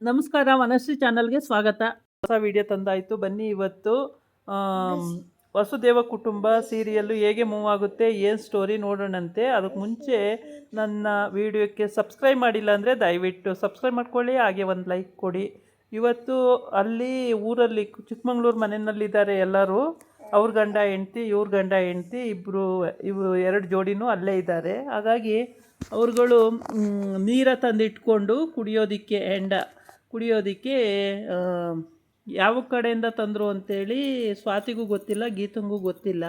ನಮಸ್ಕಾರ, ವನಶ್ರೀ ಚಾನಲ್ಗೆ ಸ್ವಾಗತ. ಹೊಸ ವಿಡಿಯೋ ತಂದಾಯಿತು. ಬನ್ನಿ ಇವತ್ತು ವಸುದೇವ ಕುಟುಂಬ ಸೀರಿಯಲ್ಲು ಹೇಗೆ ಮೂವ್ ಆಗುತ್ತೆ, ಏನು ಸ್ಟೋರಿ ನೋಡೋಣಂತೆ. ಅದಕ್ಕೆ ಮುಂಚೆ ನನ್ನ ವಿಡಿಯೋಕ್ಕೆ ಸಬ್ಸ್ಕ್ರೈಬ್ ಮಾಡಿಲ್ಲ ಅಂದರೆ ದಯವಿಟ್ಟು ಸಬ್ಸ್ಕ್ರೈಬ್ ಮಾಡ್ಕೊಳ್ಳಿ, ಹಾಗೆ ಒಂದು ಲೈಕ್ ಕೊಡಿ. ಇವತ್ತು ಅಲ್ಲಿ ಊರಲ್ಲಿ ಚಿಕ್ಕಮಂಗ್ಳೂರು ಮನೆಯಲ್ಲಿದ್ದಾರೆ ಎಲ್ಲರೂ. ಅವ್ರ ಗಂಡ ಹೆಂಡ್ತಿ, ಇವ್ರ ಗಂಡ ಹೆಂಡ್ತಿ ಇವರು ಎರಡು ಜೋಡಿನೂ ಅಲ್ಲೇ ಇದ್ದಾರೆ. ಹಾಗಾಗಿ ಅವ್ರುಗಳು ನೀರ ತಂದಿಟ್ಕೊಂಡು ಕುಡಿಯೋದಕ್ಕೆ ಯಾವ ಕಡೆಯಿಂದ ತಂದರು ಅಂತೇಳಿ ಸ್ವಾತಿಗೂ ಗೊತ್ತಿಲ್ಲ, ಗೀತಂಗೂ ಗೊತ್ತಿಲ್ಲ.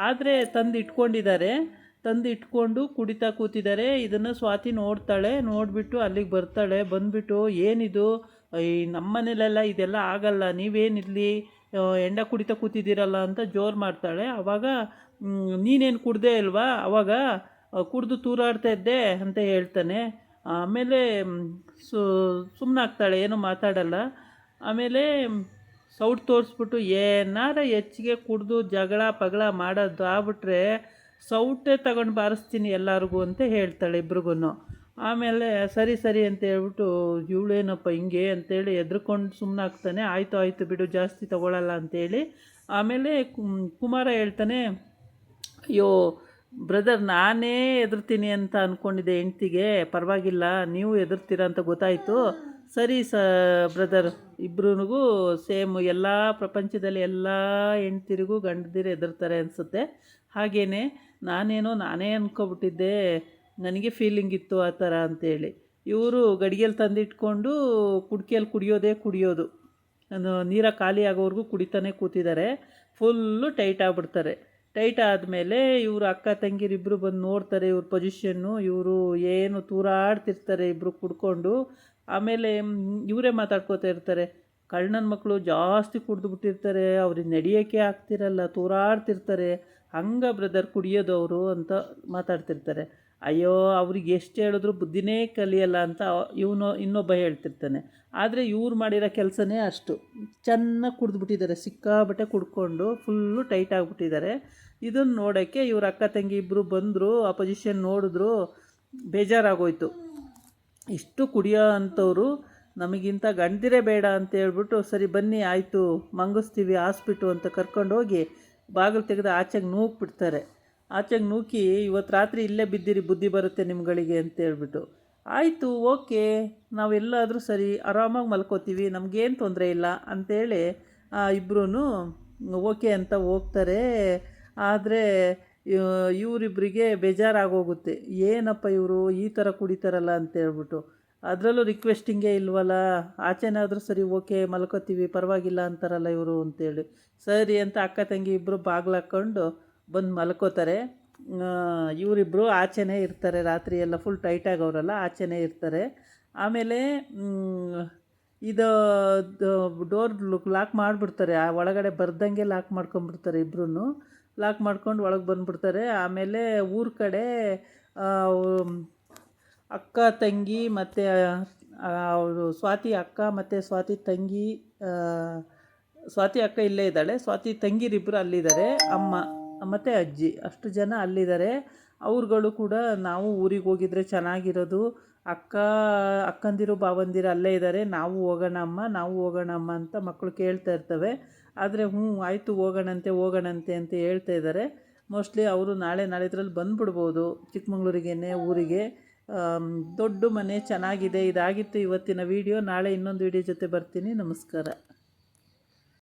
ಆದರೆ ತಂದು ಇಟ್ಕೊಂಡು ಕುಡಿತಾ ಕೂತಿದ್ದಾರೆ. ಇದನ್ನು ಸ್ವಾತಿ ನೋಡ್ತಾಳೆ. ನೋಡಿಬಿಟ್ಟು ಅಲ್ಲಿಗೆ ಬರ್ತಾಳೆ. ಬಂದುಬಿಟ್ಟು ಏನಿದು, ಈ ನಮ್ಮ ಮನೇಲೆಲ್ಲ ಇದೆಲ್ಲ ಆಗಲ್ಲ, ನೀವೇನಿರಲಿ ಎಂಡ ಕುಡಿತಾ ಕೂತಿದ್ದೀರಲ್ಲ ಅಂತ ಜೋರು ಮಾಡ್ತಾಳೆ. ಆವಾಗ ನೀನೇನು ಕುಡ್ದೇ ಇಲ್ವಾ, ಆವಾಗ ಕುಡಿದು ತೂರಾಡ್ತಾ ಇದ್ದೆ ಅಂತ ಹೇಳ್ತಾನೆ. ಆಮೇಲೆ ಸುಮ್ಮನಾಗ್ತಾಳೆ, ಏನೂ ಮಾತಾಡಲ್ಲ. ಆಮೇಲೆ ಸೌಟ್ ತೋರಿಸ್ಬಿಟ್ಟು ಏನಾರ ಹೆಚ್ಚಿಗೆ ಕುಡಿದು ಜಗಳ ಪಗಳ ಮಾಡೋದು ಆಗ್ಬಿಟ್ರೆ ಸೌಟೇ ತಗೊಂಡು ಬಾರಿಸ್ತೀನಿ ಎಲ್ಲರಿಗೂ ಅಂತ ಹೇಳ್ತಾಳೆ ಇಬ್ರಿಗೂ. ಆಮೇಲೆ ಸರಿ ಅಂತ ಹೇಳ್ಬಿಟ್ಟು ಇವಳೇನಪ್ಪ ಹಿಂಗೆ ಅಂತೇಳಿ ಎದ್ರುಕೊಂಡು ಸುಮ್ಮನಾಗ್ತಾನೆ. ಆಯಿತು ಬಿಡು, ಜಾಸ್ತಿ ತಗೊಳ್ಳಲ್ಲ ಅಂತೇಳಿ. ಆಮೇಲೆ ಕುಮಾರ ಹೇಳ್ತಾನೆ, ಅಯ್ಯೋ ಬ್ರದರ್, ನಾನೇ ಎದುರ್ತೀನಿ ಅಂತ ಅಂದ್ಕೊಂಡಿದ್ದೆ ಹೆಂಡ್ತಿಗೆ, ಪರವಾಗಿಲ್ಲ ನೀವು ಎದುರ್ತೀರ ಅಂತ ಗೊತ್ತಾಯಿತು. ಸರಿ ಬ್ರದರ್, ಇಬ್ಬರಿಗೂ ಸೇಮ್, ಎಲ್ಲ ಪ್ರಪಂಚದಲ್ಲಿ ಎಲ್ಲ ಹೆಂಡ್ತಿರಿಗೂ ಗಂಡದಿರು ಎದುರ್ತಾರೆ ಅನಿಸುತ್ತೆ. ಹಾಗೇ ನಾನೇ ಅಂದ್ಕೊಬಿಟ್ಟಿದ್ದೆ, ನನಗೆ ಫೀಲಿಂಗ್ ಇತ್ತು ಆ ಥರ ಅಂತೇಳಿ. ಇವರು ಗಡಿಗೆಯಲ್ಲಿ ತಂದಿಟ್ಕೊಂಡು ಕುಡಿಯೋದು, ನೀರ ಖಾಲಿ ಆಗೋವರೆಗೂ ಕುಡಿತಾನೆ ಕೂತಿದ್ದಾರೆ. ಫುಲ್ಲು ಟೈಟ್ ಆಗಿಬಿಡ್ತಾರೆ. ಟೈಟ್ ಆದಮೇಲೆ ಇವರು ಅಕ್ಕ ತಂಗಿರಿಬ್ಬರು ಬಂದು ನೋಡ್ತಾರೆ ಇವ್ರ ಪೊಸಿಷನ್ನು. ಇವರು ಏನು ತೂರಾಡ್ತಿರ್ತಾರೆ ಇಬ್ಬರು ಕುಡ್ಕೊಂಡು. ಆಮೇಲೆ ಇವರೇ ಮಾತಾಡ್ಕೋತಾ ಇರ್ತಾರೆ, ಕಳ್ಳನ ಮಕ್ಕಳು ಜಾಸ್ತಿ ಕುಡಿದ್ಬಿಟ್ಟಿರ್ತಾರೆ, ಅವ್ರಿಗೆ ನಡೆಯೋಕ್ಕೆ ಆಗ್ತಿರಲ್ಲ, ತೂರಾಡ್ತಿರ್ತಾರೆ, ಹಂಗೆ ಬ್ರದರ್ ಕುಡಿಯೋದು ಅವರು ಅಂತ ಮಾತಾಡ್ತಿರ್ತಾರೆ. ಅಯ್ಯೋ ಅವ್ರಿಗೆ ಎಷ್ಟು ಹೇಳಿದ್ರು ಬುದ್ಧಿನೇ ಕಲಿಯಲ್ಲ ಅಂತ ಇನ್ನೊಬ್ಬ ಹೇಳ್ತಿರ್ತಾನೆ. ಆದರೆ ಇವ್ರು ಮಾಡಿರೋ ಕೆಲಸನೇ ಅಷ್ಟು. ಚೆನ್ನಾಗಿ ಕುಡಿದ್ಬಿಟ್ಟಿದ್ದಾರೆ, ಸಿಕ್ಕಾಬಟ್ಟೆ ಕುಡ್ಕೊಂಡು ಫುಲ್ಲು ಟೈಟ್ ಆಗಿಬಿಟ್ಟಿದ್ದಾರೆ. ಇದನ್ನು ನೋಡೋಕ್ಕೆ ಇವ್ರ ಅಕ್ಕ ತಂಗಿ ಇಬ್ಬರು ಬಂದರು. ಆ ಪೊಸಿಷನ್ ನೋಡಿದ್ರು, ಬೇಜಾರಾಗೋಯ್ತು. ಇಷ್ಟು ಕುಡಿಯೋ ಅಂಥವ್ರು ನಮಗಿಂತ ಗಂಡದಿರೇ ಬೇಡ ಅಂತ ಹೇಳ್ಬಿಟ್ಟು, ಸರಿ ಬನ್ನಿ ಆಯಿತು ಮಂಗಿಸ್ತೀವಿ ಹಾಸ್ಪಿಟು ಅಂತ ಕರ್ಕೊಂಡೋಗಿ ಬಾಗಿಲು ತೆಗೆದು ಆಚೆಗೆ ನೂಕ್ಬಿಡ್ತಾರೆ. ಆಚೆಗೆ ನೂಕಿ, ಇವತ್ತು ರಾತ್ರಿ ಇಲ್ಲೇ ಬಿದ್ದಿರಿ, ಬುದ್ಧಿ ಬರುತ್ತೆ ನಿಮ್ಗಳಿಗೆ ಅಂತ ಹೇಳ್ಬಿಟ್ಟು. ಆಯಿತು, ಓಕೆ, ನಾವೆಲ್ಲಾದರೂ ಸರಿ ಆರಾಮಾಗಿ ಮಲ್ಕೋತೀವಿ, ನಮಗೇನು ತೊಂದರೆ ಇಲ್ಲ ಅಂತೇಳಿ ಇಬ್ಬರೂ ಓಕೆ ಅಂತ ಹೋಗ್ತಾರೆ. ಆದರೆ ಇವರಿಬ್ಬರಿಗೆ ಬೇಜಾರಾಗೋಗುತ್ತೆ, ಏನಪ್ಪ ಇವರು ಈ ಥರ ಕುಡಿತಾರಲ್ಲ ಅಂತೇಳ್ಬಿಟ್ಟು. ಅದರಲ್ಲೂ ರಿಕ್ವೆಸ್ಟಿಂಗೇ ಇಲ್ವಲ್ಲ, ಆಚೆನಾದರೂ ಸರಿ ಓಕೆ ಮಲ್ಕೋತೀವಿ ಪರವಾಗಿಲ್ಲ ಅಂತಾರಲ್ಲ ಇವರು ಅಂತೇಳಿ. ಸರಿ ಅಂತ ಅಕ್ಕ ತಂಗಿ ಇಬ್ಬರು ಬಾಗಿಲು ಹಾಕ್ಕೊಂಡು ಬಂದು ಮಲ್ಕೋತಾರೆ. ಇವರಿಬ್ಬರು ಆಚೆನೇ ಇರ್ತಾರೆ ರಾತ್ರಿ ಎಲ್ಲ, ಫುಲ್ ಟೈಟಾಗಿ ಅವರಲ್ಲ ಆಚೆನೇ ಇರ್ತಾರೆ. ಆಮೇಲೆ ಇದು ಡೋರ್ ಲಾಕ್ ಮಾಡಿಬಿಡ್ತಾರೆ, ಒಳಗಡೆ ಬರ್ದಂಗೆ ಲಾಕ್ ಮಾಡ್ಕೊಂಬಿಡ್ತಾರೆ. ಇಬ್ಬರೂ ಲಾಕ್ ಮಾಡ್ಕೊಂಡು ಒಳಗೆ ಬಂದುಬಿಡ್ತಾರೆ. ಆಮೇಲೆ ಊರ ಕಡೆ ಅಕ್ಕ ತಂಗಿ ಮತ್ತು ಅವರು ಸ್ವಾತಿ ಅಕ್ಕ ಮತ್ತು ಸ್ವಾತಿ ತಂಗಿ, ಸ್ವಾತಿ ಅಕ್ಕ ಇಲ್ಲೇ ಇದ್ದಾಳೆ, ಸ್ವಾತಿ ತಂಗಿರಿಬ್ಬರು ಅಲ್ಲಿದ್ದಾರೆ, ಅಮ್ಮ ಮತ್ತು ಅಜ್ಜಿ, ಅಷ್ಟು ಜನ ಅಲ್ಲಿದ್ದಾರೆ. ಅವ್ರುಗಳು ಕೂಡ ನಾವು ಊರಿಗೆ ಹೋಗಿದ್ರೆ ಚೆನ್ನಾಗಿರೋದು, ಅಕ್ಕಂದಿರು ಭಾವಂದಿರು ಅಲ್ಲೇ ಇದ್ದಾರೆ, ನಾವು ಹೋಗೋಣ ಅಮ್ಮ ಅಂತ ಮಕ್ಕಳು ಕೇಳ್ತಾ ಇರ್ತವೆ. ಆದರೆ ಆಯಿತು ಹೋಗೋಣಂತೆ ಅಂತ ಹೇಳ್ತಾ ಇದ್ದಾರೆ. ಮೋಸ್ಟ್ಲಿ ಅವರು ನಾಳಿದ್ರಲ್ಲಿ ಬಂದುಬಿಡ್ಬೋದು ಚಿಕ್ಕಮಂಗ್ಳೂರಿಗೇ, ಊರಿಗೆ. ದೊಡ್ಡ ಮನೆ, ಚೆನ್ನಾಗಿದೆ. ಇದಾಗಿತ್ತು ಇವತ್ತಿನ ವಿಡಿಯೋ. ನಾಳೆ ಇನ್ನೊಂದು ವಿಡಿಯೋ ಜೊತೆ ಬರ್ತೀನಿ. ನಮಸ್ಕಾರ.